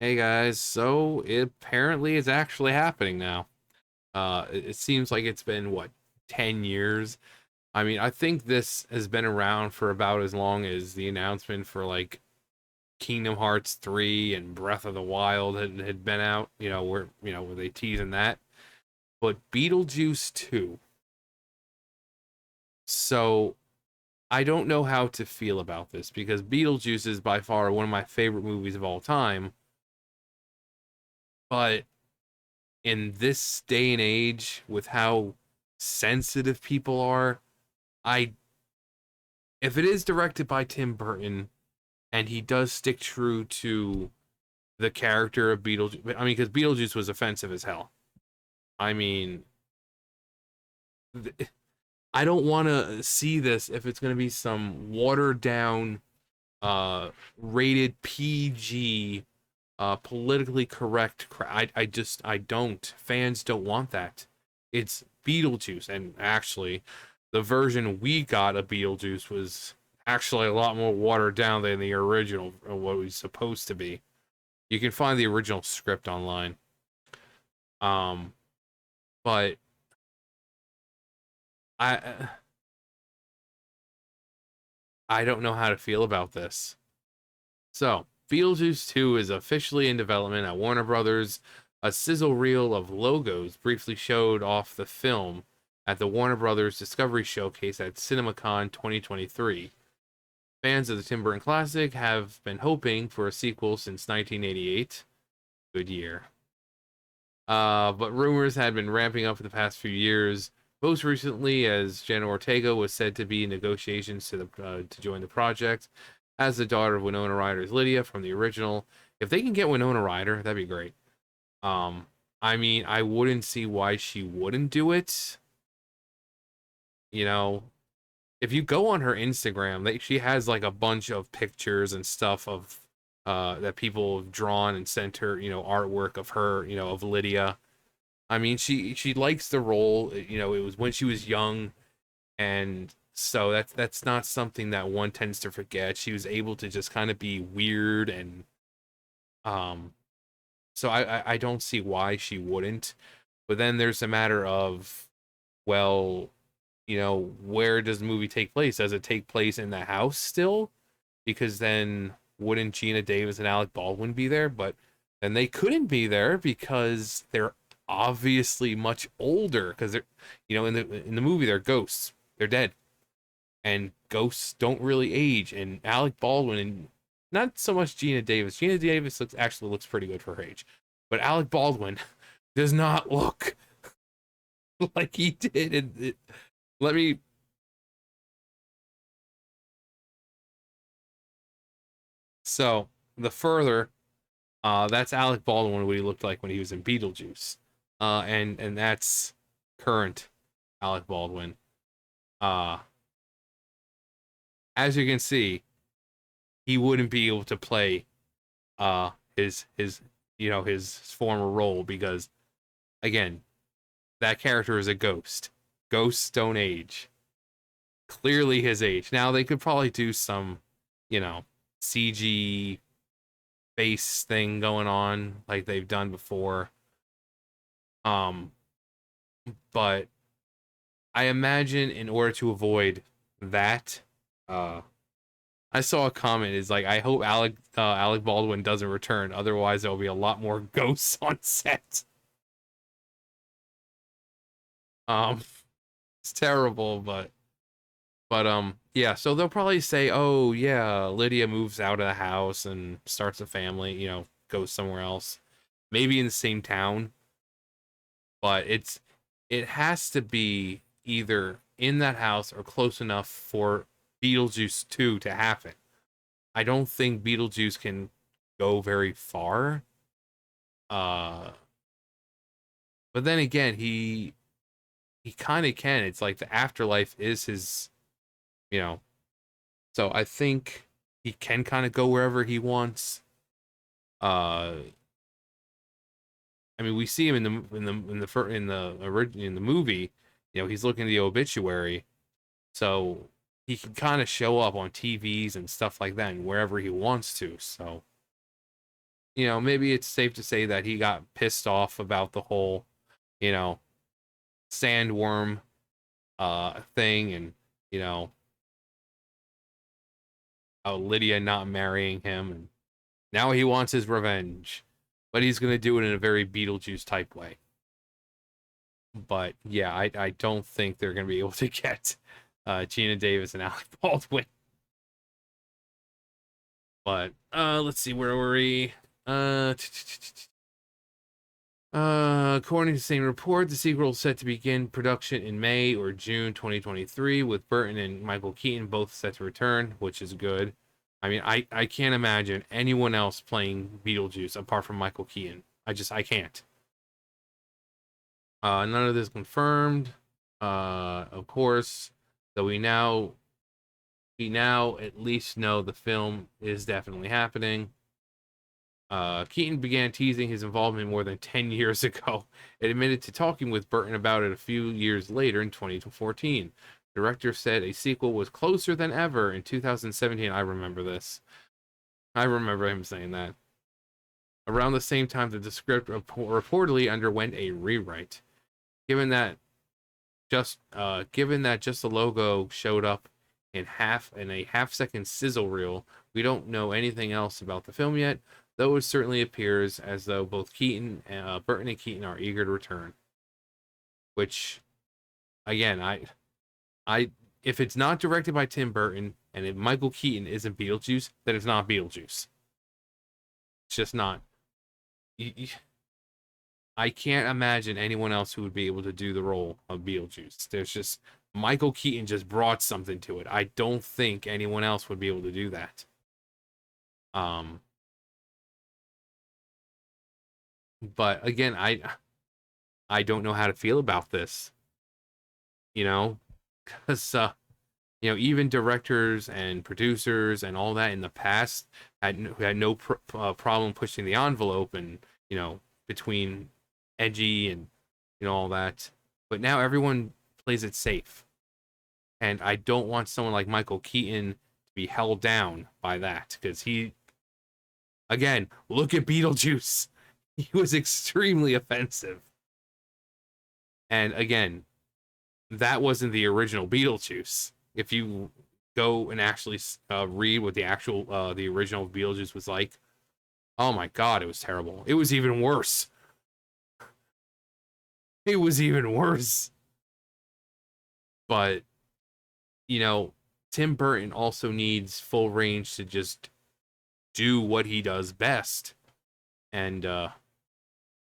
Hey guys, so apparently it's actually happening now. It seems like it's been what, 10 years. I mean, I think this has been around for about as long as the announcement for like Kingdom Hearts 3 and Breath of the Wild had been out, where they teasing that. But Beetlejuice 2. So I don't know how to feel about this because Beetlejuice is by far one of my favorite movies of all time, but in this day and age with how sensitive people are, I if it is directed by Tim Burton and he does stick true to the character of Beetlejuice, I mean, because Beetlejuice was offensive as hell. I mean, I don't want to see this if it's going to be some watered down, rated PG, politically correct. I don't. Fans don't want that. It's Beetlejuice, and actually, the version we got of Beetlejuice was actually a lot more watered down than the original, or what it was supposed to be. You can find the original script online. Um, but I I don't know how to feel about this. So, Beetlejuice 2 is officially in development at Warner Brothers. A sizzle reel of logos briefly showed off the film at the Warner Brothers Discovery Showcase at CinemaCon 2023. Fans of the Tim Burton classic have been hoping for a sequel since 1988. Good year. But rumors had been ramping up for the past few years. Most recently, as Jenna Ortega was said to be in negotiations to join the project as the daughter of Winona Ryder's Lydia from the original. If they can get Winona Ryder, that'd be great. Um, I mean, I wouldn't see why she wouldn't do it. You know, if you go on her Instagram, she has like a bunch of pictures and stuff of that people have drawn and sent her, artwork of her, of Lydia. I mean, she likes the role. It was when she was young, and so that's not something that one tends to forget. She was able to just kind of be weird, and um, so I don't see why she wouldn't. But then there's a matter of, well, where does the movie take place? Does it take place in the house still? Because then wouldn't Gina Davis and Alec Baldwin be there? But then they couldn't be there because they're obviously much older because they're, in the movie they're ghosts. They're dead. And ghosts don't really age. And Alec Baldwin and not so much Gina Davis. Gina Davis actually looks pretty good for her age. But Alec Baldwin does not look like he did. Let me so the further that's Alec Baldwin, what he looked like when he was in Beetlejuice, and that's current Alec Baldwin. Uh, as you can see, he wouldn't be able to play his his former role because again, that character is a ghost. Ghosts don't age. Clearly his age. Now they could probably do some, you know, CG face thing going on like they've done before. Um, but I imagine in order to avoid that, uh, I saw a comment is like, I hope Alec Baldwin doesn't return, otherwise there will be a lot more ghosts on set. Um, it's terrible, but yeah. So they'll probably say, oh yeah, Lydia moves out of the house and starts a family, goes somewhere else, maybe in the same town, but it has to be either in that house or close enough for Beetlejuice 2 to happen. I don't think Beetlejuice can go very far. Uh but then again, he kind of can. It's like the afterlife is his, you know. So I think he can kind of go wherever he wants. Uh I mean, we see him in the movie, he's looking at the obituary. So he can kind of show up on TVs and stuff like that and wherever he wants to. So maybe it's safe to say that he got pissed off about the whole, you know, sandworm thing, and you know, Lydia not marrying him, and now he wants his revenge, but he's gonna do it in a very Beetlejuice type way. But yeah, I don't think they're gonna be able to get Gina Davis and Alec Baldwin. But let's see, where were we? Uh, According to the same report, the sequel is set to begin production in May or June 2023, with Burton and Michael Keaton both set to return, which is good. I mean, I can't imagine anyone else playing Beetlejuice apart from Michael Keaton. I can't. None of this confirmed. Of course, though we now at least know the film is definitely happening. Keaton began teasing his involvement more than 10 years ago and admitted to talking with Burton about it a few years later in 2014. The director said a sequel was closer than ever in 2017. I remember this. I remember him saying that. Around the same time that the script reportedly underwent a rewrite. Given that just the logo showed up in a half-second sizzle reel, we don't know anything else about the film yet, though it certainly appears as though both Burton and Keaton are eager to return. Which, again, I, if it's not directed by Tim Burton and if Michael Keaton isn't Beetlejuice, then it's not Beetlejuice. It's just not. I can't imagine anyone else who would be able to do the role of Beetlejuice. There's just Michael Keaton just brought something to it. I don't think anyone else would be able to do that. But again, I don't know how to feel about this. You know, because even directors and producers and all that in the past had no problem pushing the envelope and between edgy and all that. But now everyone plays it safe, and I don't want someone like Michael Keaton to be held down by that, because again, look at Beetlejuice. He was extremely offensive, and again, that wasn't the original Beetlejuice. If you go and actually read what the original Beetlejuice was like, oh my god, it was terrible. It was even worse. It was even worse. But Tim Burton also needs full range to just do what he does best. And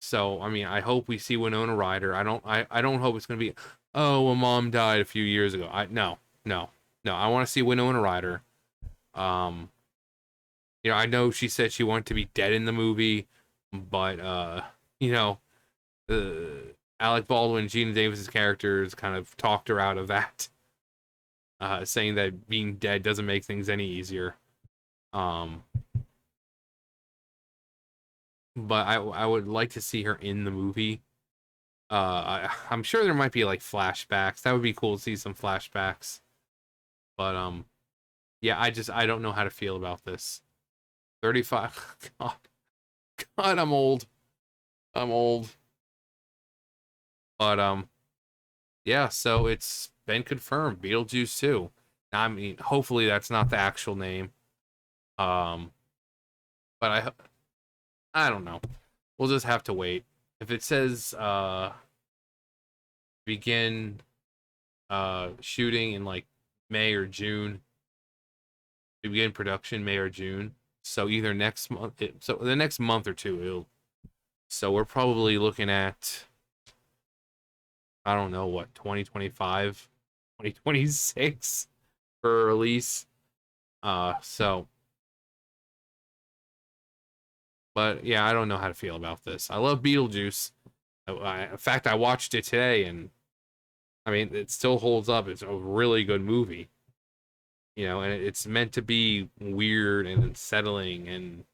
so I mean, I hope we see Winona Ryder. I don't hope it's gonna be, oh, well, mom died a few years ago. No. I want to see Winona Ryder. I know she said she wanted to be dead in the movie, but Alec Baldwin, Gina Davis's characters kind of talked her out of that, saying that being dead doesn't make things any easier. But I would like to see her in the movie. I'm sure there might be like flashbacks. That would be cool to see some flashbacks. But yeah, I don't know how to feel about this. 35. God, I'm old. I'm old. But yeah, so it's been confirmed, Beetlejuice 2. I mean, hopefully that's not the actual name. Um, but I don't know. We'll just have to wait. If it says begin shooting in like May or June, we begin production May or June. So either next month, so the next month or two, so we're probably looking at, I don't know what, 2025, 2026 for release. So, but yeah, I don't know how to feel about this. I love Beetlejuice. In fact, I watched it today, and I mean, it still holds up. It's a really good movie, and it's meant to be weird and unsettling and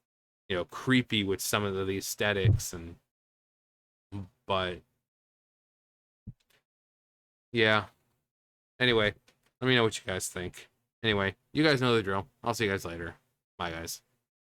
creepy with some of the aesthetics, but yeah. Anyway, let me know what you guys think. Anyway, you guys know the drill. I'll see you guys later. Bye, guys.